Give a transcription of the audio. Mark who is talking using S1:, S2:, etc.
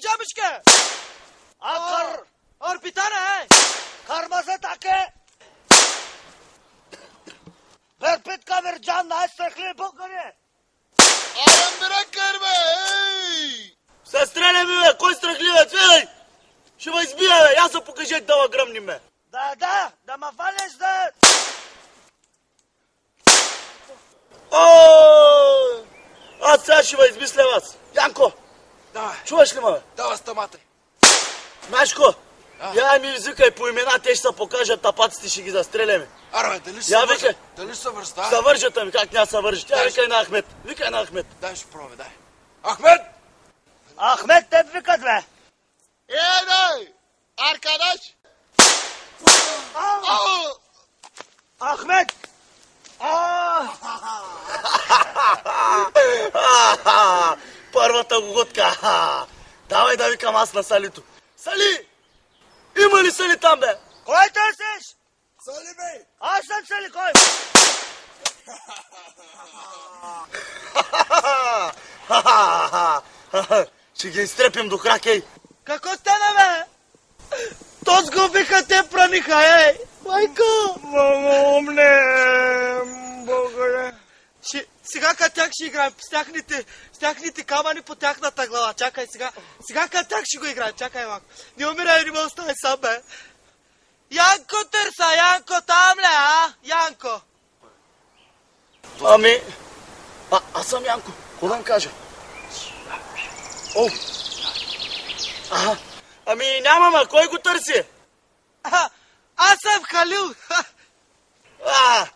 S1: Джабишка! और पिताना है
S2: Karmazı take. Verpit kamir can naş sekli bu gani.
S3: Арам дракер, бе! Ей!
S4: Се стреляме, бе! Кой страхливец, бе? Ще ме избия, бе! Я се покажете да ме гръмним, бе!
S2: Da mă faleș de...
S4: Аз сега ще ме измисля вас. Янко,
S3: Давай,
S4: чуваш ли ме, бе?
S3: давай стамата.
S4: Машко, я ми извикай по имена, те ще се покажат тапаците, ще ги застреляме.
S3: Аре, дали ще
S4: Я
S3: се
S4: викай.
S3: вържат? Дали ще се вържат, да?
S4: Съвържат, ами как няма съвържат? Тя
S3: Дай.
S4: викай на Ахмет. Викай на Ахмет.
S3: Дай ще пробваме, дай. Ахмед!
S2: Ahmet de vikat be.
S3: Дай! Arkadaş! Au!
S2: Ahmet.
S4: Първата годка. Давай да викам аз на Салито. Сали! Има ли Сали там, бе?
S2: Koi tăsiș?
S3: Сали, бе!
S2: Аз съм Сали, koi?
S4: Ще ги изтрепим до крак, ей.
S1: Какво стана, бе? То сгубиха те праниха, ей! Майко!
S2: Умне, Богоре.
S1: Сега като тях ще играем с тяхните камъни по тяхната глава. Чакай сега. Сега като тях ще го играем. Чакай малко. Не умирай, не ме остави сам, бе. Янко търса, Янко там ли, а? Янко.
S4: Ами... аз съм Янко. Какво да им кажа? О! Ага. Ами няма, ма. Кой го търси?
S1: Аз съм Халил.
S4: А!